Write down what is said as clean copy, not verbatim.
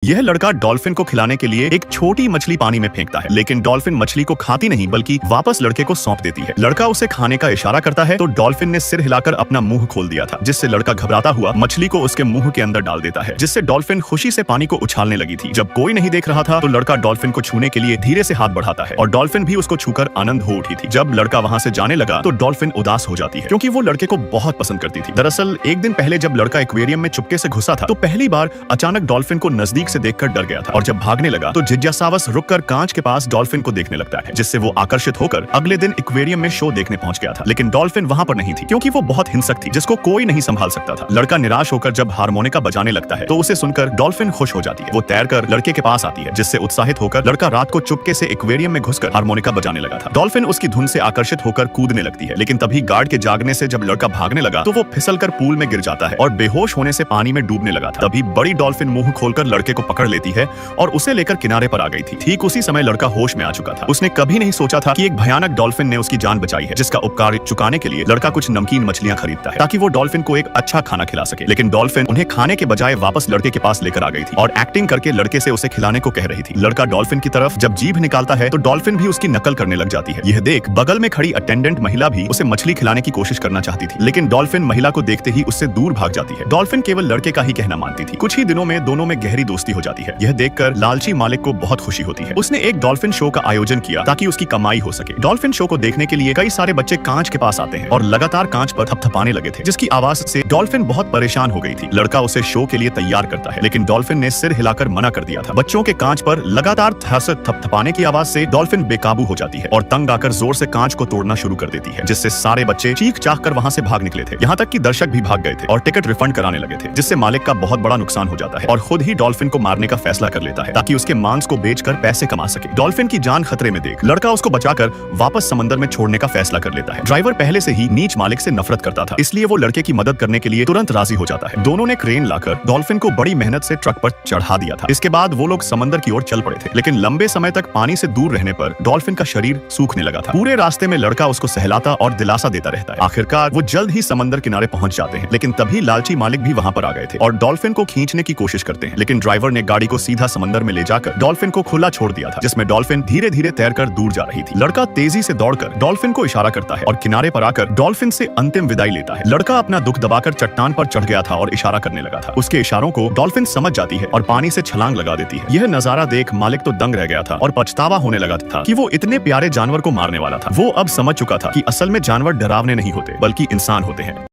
यह लड़का डॉल्फिन को खिलाने के लिए एक छोटी मछली पानी में फेंकता है, लेकिन डॉल्फिन मछली को खाती नहीं बल्कि वापस लड़के को सौंप देती है। लड़का उसे खाने का इशारा करता है तो डॉल्फिन ने सिर हिलाकर अपना मुंह खोल दिया था, जिससे लड़का घबराता हुआ मछली को उसके मुंह के अंदर डाल देता है, जिससे डॉल्फिन खुशी से पानी को उछालने लगी थी। जब कोई नहीं देख रहा था तो लड़का डॉल्फिन को छूने के लिए धीरे से हाथ बढ़ाता है और डॉल्फिन भी उसको छूकर आनंद हो उठी थी। जब लड़का वहां से जाने लगा तो डॉल्फिन उदास हो जाती है, क्योंकि वो लड़के को बहुत पसंद करती थी। दरअसल एक दिन पहले जब लड़का एक्वेरियम में चुपके से घुसा था तो पहली बार अचानक डॉल्फिन को नजदीक से देखकर डर गया था, और जब भागने लगा तो जिज्ञासावश रुककर कांच के पास डॉल्फिन को देखने लगता है, जिससे वो आकर्षित होकर अगले दिन एक्वेरियम में शो देखने पहुंच गया था। लेकिन डॉल्फिन वहां पर नहीं थी, क्योंकि वो बहुत हिंसक थी जिसको कोई नहीं संभाल सकता था। लड़का निराश होकर जब हारमोनिका बजाने लगता है तो उसे सुनकर डॉल्फिन खुश हो जाती है। वो तैरकर लड़के के पास आती है, जिससे उत्साहित होकर लड़का रात को चुपके से एक्वेरियम में घुसकर हारमोनिका बजाने लगा था। डॉल्फिन उसकी धुन से आकर्षित होकर कूदने लगती है, लेकिन तभी गार्ड के जागने से जब लड़का भागने लगा तो वो फिसलकर पूल में गिर जाता है और बेहोश होने से पानी में डूबने लगा था। तभी बड़ी डॉल्फिन मुंह खोलकर लड़के को पकड़ लेती है और उसे लेकर किनारे पर आ गई थी। ठीक उसी समय लड़का होश में आ चुका था। उसने कभी नहीं सोचा था कि एक भयानक डॉल्फिन ने उसकी जान बचाई है, जिसका उपकार चुकाने के लिए लड़का कुछ नमकीन मछलियां खरीदता है ताकि वो डॉल्फिन को एक अच्छा खाना खिला सके। लेकिन डॉल्फिन उन्हें खाने के बजाय वापस लड़के के पास लेकर आ गई थी और एक्टिंग करके लड़के से उसे खिलाने को कह रही थी। लड़का डॉल्फिन की तरफ जब जीभ निकालता है तो डॉल्फिन भी उसकी नकल करने लग जाती है। यह देख बगल में खड़ी अटेंडेंट महिला भी उसे मछली खिलाने की कोशिश करना चाहती थी, लेकिन डॉल्फिन महिला को देखते ही उससे दूर भाग जाती है। डॉल्फिन केवल लड़के का ही कहना मानती थी। कुछ ही दिनों में दोनों में गहरी दोस्ती हो जाती है। यह देखकर लालची मालिक को बहुत खुशी होती है। उसने एक डॉल्फिन शो का आयोजन किया ताकि उसकी कमाई हो सके। डॉल्फिन शो को देखने के लिए कई सारे बच्चे कांच के पास आते हैं और लगातार कांच पर थपथपाने लगे थे, जिसकी आवाज से डॉल्फिन बहुत परेशान हो गई थी। लड़का उसे शो के लिए तैयार करता है, लेकिन डॉल्फिन ने सिर हिलाकर मना कर दिया था। बच्चों के कांच पर लगातार थपथपाने की आवाज से डॉल्फिन बेकाबू हो जाती है और तंग आकर जोर से कांच को तोड़ना शुरू कर देती है, जिससे सारे बच्चे चीख चाह कर वहां से भाग निकले थे। यहाँ तक कि दर्शक भी भाग गए थे और टिकट रिफंड कराने लगे थे, जिससे मालिक का बहुत बड़ा नुकसान हो जाता है और खुद ही डॉल्फिन को मारने का फैसला कर लेता है ताकि उसके मांस को बेचकर पैसे कमा सके। डॉल्फिन की जान खतरे में देख लड़का उसको बचाकर वापस समंदर में छोड़ने का फैसला कर लेता है। ड्राइवर पहले से ही नीच मालिक से नफरत करता था, इसलिए वो लड़के की मदद करने के लिए तुरंत राजी हो जाता है। दोनों ने क्रेन लाकर डॉल्फिन को बड़ी मेहनत से ट्रक पर चढ़ा दिया था। इसके बाद वो लोग समंदर की ओर चल पड़े थे, लेकिन लंबे समय तक पानी से दूर रहने पर डॉल्फिन का शरीर सूखने लगा था। पूरे रास्ते में लड़का उसको सहलाता और दिलासा देता रहता है। आखिरकार वो जल्द ही समंदर किनारे पहुंच जाते हैं, लेकिन तभी लालची मालिक भी वहां पर आ गए थे और डॉल्फिन को खींचने की कोशिश करते हैं, लेकिन ड्राइवर ने गाड़ी को सीधा समंदर में ले जाकर डॉल्फिन को खुला छोड़ दिया था, जिसमें डॉल्फिन धीरे धीरे तैरकर दूर जा रही थी। लड़का तेजी से दौड़कर डॉल्फिन को इशारा करता है और किनारे पर आकर डॉल्फिन से अंतिम विदाई लेता है। लड़का अपना दुख दबाकर चट्टान पर चढ़ गया था और इशारा करने लगा था। उसके इशारों को डॉल्फिन समझ जाती है और पानी से छलांग लगा देती है। यह नजारा देख मालिक तो दंग रह गया था और पछतावा होने लगा था कि वो इतने प्यारे जानवर को मारने वाला था। वो अब समझ चुका था कि असल में जानवर डरावने नहीं होते बल्कि इंसान होते हैं।